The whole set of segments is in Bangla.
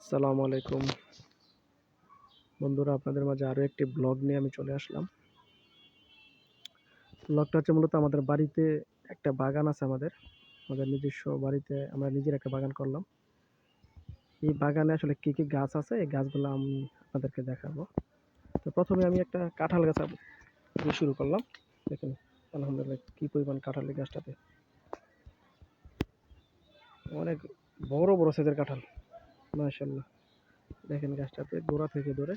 আসসালামু আলাইকুম বন্ধুরা, আপনাদের মাঝে আরও একটি ব্লগ নিয়ে আমি চলে আসলাম। ব্লগটা হচ্ছে মূলত আমাদের বাড়িতে একটা বাগান আছে। আমাদের আমাদের নিজস্ব বাড়িতে আমরা নিজের একটা বাগান করলাম। এই বাগানে আসলে কী কী গাছ আছে, এই গাছগুলো আমি আপনাদেরকে দেখাবো। তো প্রথমে আমি একটা কাঁঠাল গাছ দিয়ে শুরু করলাম। দেখুন, আলহামদুলিল্লাহ কী পরিমাণ কাঁঠাল এই গাছটাতে। অনেক বড় বড় সাইজের কাঁঠাল, মাশাআল্লাহ। দেখেন গাছটাতে গোড়া থেকে ধরে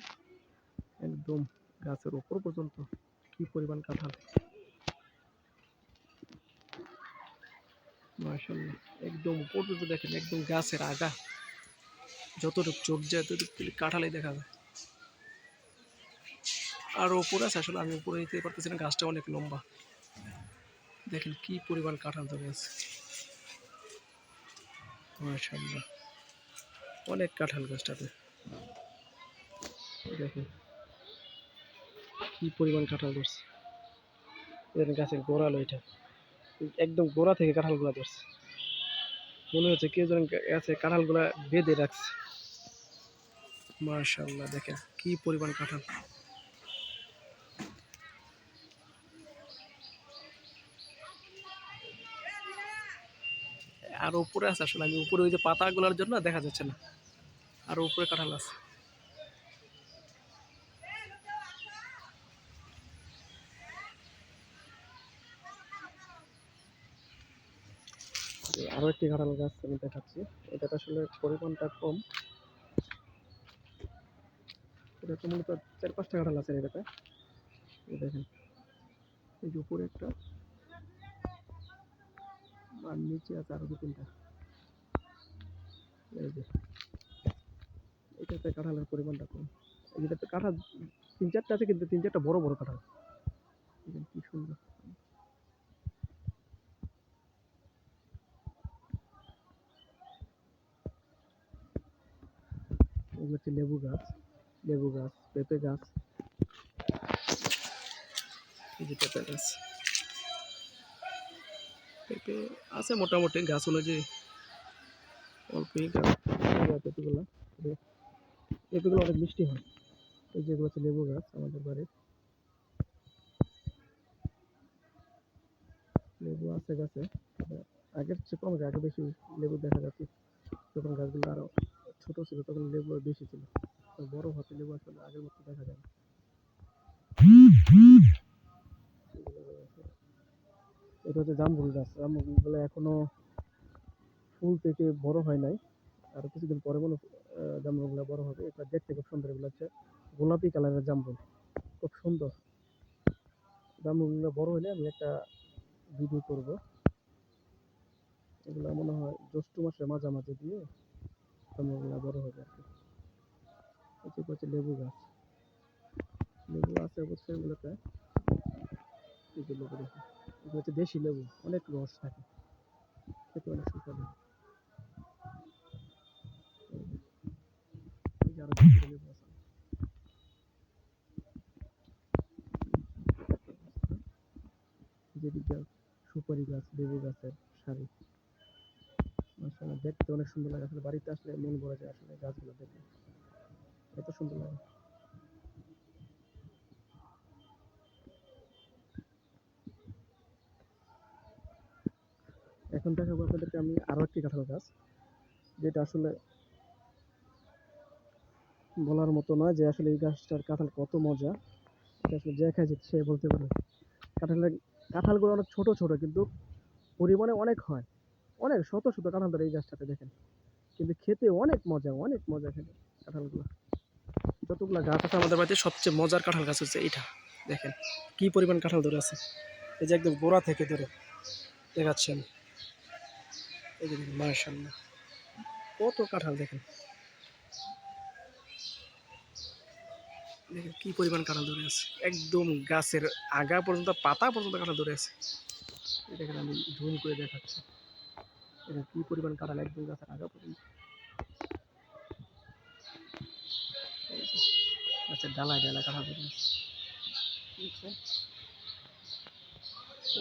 একদম গাছের উপর পর্যন্ত কি পরিমাণ কাঁঠাল, মাশাআল্লাহ। একদম উপর পর্যন্ত দেখেন, একদম গাছের আগা যতটুকু চোখ যায় ততটুকু কাঁঠালই দেখা যায়। আর উপরে আছে, আসলে আমি উপরে নিতে পারতেছি না, গাছটা অনেক লম্বা। দেখেন কি পরিমাণ কাঁঠাল ধরে আছে, মাশাআল্লাহ। অনেক কাঁঠাল গাছটাতে, দেখেন কি পরিমাণ কাঁঠাল ধরছে। দেখেন গাছের গোড়ালো এটা, একদম গোড়া থেকে কাঁঠালগুলা ধরছে। মনে হচ্ছে কেউ যেন গাছে কাঁঠালগুলা বেঁধে রাখছে, মাশাআল্লাহ। দেখেন কি পরিমাণ কাঁঠাল। আর উপরে আছে, আসলে আমি উপরে ওই যে পাতাগুলোর জন্য দেখা যাচ্ছে না, আর উপরে কাঁঠাল আছে। আরো একটি কাঁঠাল গাছ আমি দেখাচ্ছি। এটাতে আসলে পরিমাণটা কম, এটাতে মূলত 4-5টা কাঁঠাল আছে এটাতে। এই দেখেন, এই যে উপরে একটা, আর নিচে আছে আরো 2-3টা। এই যে এটাতে কাঁঠালের পরিমাণটা কম। এটাতে কাঁঠাল 3-4টা আছে, কিন্তু 3-4টা বড় বড় কাঁঠাল। দেখেন কি সুন্দর। এগুলো হচ্ছে লেবু গাছ, লেবু গাছ, পেঁপে গাছ। এই যে পেঁপে গাছ, পেঁপে আছে মোটামুটি গাছ অনুযায়ী, অল্পই গাছ পেঁপেগুলো। পেঁপেগুলো অনেক মিষ্টি হয়। এই যেগুলো হচ্ছে লেবু গাছ আমাদের বাড়ির, লেবু আছে গাছে। আগের চেয়ে কম, আগে বেশি লেবু দেখা যাচ্ছে। যখন গাছগুলো আরো ছোট ছিল তখন লেবু বেশি ছিল, তো বড় হতে লেবু আসলে আগের মতো দেখা যায় না। এটা হচ্ছে জামরুল গাছ। জামরুল গুলো এখনো ফুল থেকে বড় হয় নাই, আর কিছুদিন পরে মনে জামরুল গুলো বড় হবে। এটা দেখতে খুব সুন্দর। এগুলো হচ্ছে গোলাপি কালারের জামরুল, খুব সুন্দর। জামরুল গুলো বড় হলে আমি একটা ভিডিও করব। এগুলো মনে হয় জ্যৈষ্ঠ মাসের মাঝামাঝি দিয়ে জামরুল গুলো বড় হবে আর কি। এটা হচ্ছে লেবু গাছ, লেবু আছে অবশ্যই এগুলোতে। এই যে লেবু দেখুন, এগুলো হচ্ছে দেশি লেবু, অনেক রস থাকে, খেতে অনেক সুস্বাদু। এই যে আরো কিছু লেবু আছে, যেদিকে সুপারি গাছ, লেবু গাছের সারি। মাশাআল্লাহ, দেখতে অনেক সুন্দর লাগে। আসলে বাড়িতে আসলে মন ভরে যায় আসলে গাছগুলো দেখে, এত সুন্দর লাগে। এখন দেখাবো আপনাদেরকে আমি আরো একটি কাঁঠাল গাছ, যেটা আসলে বলার মতো নয় যে আসলে এই গাছটার কাঁঠাল কত মজা। এটা আসলে যে খাইছে সে বলতে পারে। কাঁঠালের কাঁঠালগুলো অনেক ছোট ছোট, কিন্তু পরিমাণে অনেক হয়। অনেক শত শত কাঁঠাল ধরে এই গাছটাতে, দেখেন। কিন্তু খেতে অনেক মজা, অনেক মজা খেতে কাঁঠালগুলো। যতগুলো গাছ আছে আমাদের বাড়িতে সবচেয়ে মজার কাঁঠাল গাছ হচ্ছে এইটা। দেখেন কি পরিমাণ কাঁঠাল ধরে আছে, এই যে একদম গোড়া থেকে ধরে দেখাচ্ছেন। এই যে দেখেন, মাশাআল্লাহ কত কাঁঠাল। দেখেন, দেখেন কি পরিমাণ কাঁঠাল ধরে আছে, একদম গাছের আগা পর্যন্ত, পাতা পর্যন্ত কাঁঠাল ধরে আছে। এই দেখেন, আমি জুম করে দেখাচ্ছি। দেখেন কি পরিমাণ কাঁঠাল, একদম গাছের আগা পর্যন্ত। এই যে গাছের ডালায় ডালায় কাঁঠাল ধরে আছে, বুঝছেন?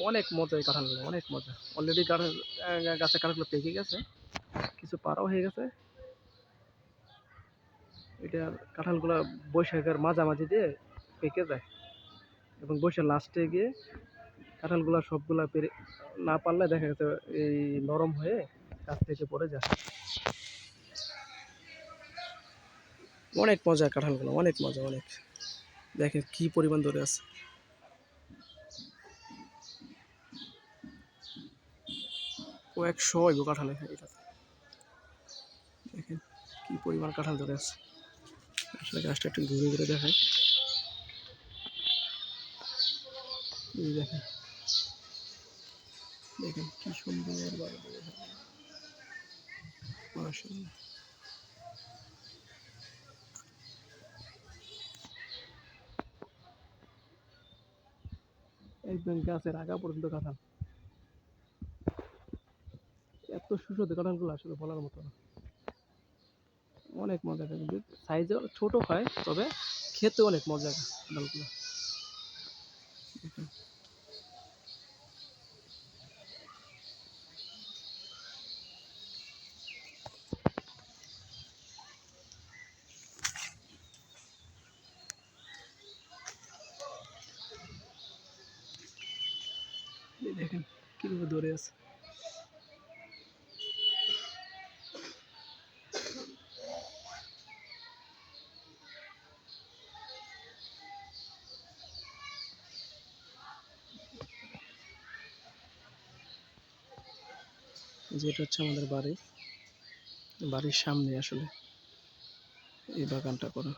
অনেক মজা এই কাঁঠালগুলো, অনেক মজা। অলরেডি গাছের কাঁঠালগুলো পেকে গেছে, কিছু পাড়াও হয়ে গেছে। এটার কাঁঠালগুলা বৈশাখের মাঝামাঝি দিয়ে পেকে যায় এবং বৈশাখ লাস্টে গিয়ে কাঁঠালগুলা সবগুলা পেরে না পারলে দেখা গেছে এই নরম হয়ে গাছ থেকে পড়ে যায়। অনেক মজা কাঁঠালগুলো, অনেক মজা, অনেক। দেখেন কি পরিমাণ ধরে আছে, কয়েকশো হইব কাঁঠাল এটাতে। দেখেন কি পরিমাণ কাঁঠাল ধরে আছে। আসলে গাছটা একটু ঘুরে ঘুরে দেখায়। এই দেখেন, দেখেন কি সুন্দর মাশাআল্লাহ। একদম গাছের আগা পর্যন্ত কাঁঠাল, এত সুস্বাদু কাঁঠালগুলো আসলে বলার মতো না। অনেক মজা, কিন্তু সাইজে ছোট হয়, তবে খেতে অনেক মজা কাঁঠালগুলো। এই দেখেন কিভাবে ধরে আছে। যেটা হচ্ছে আমাদের বাড়ির সামনে আসলে এই বাগানটা করা।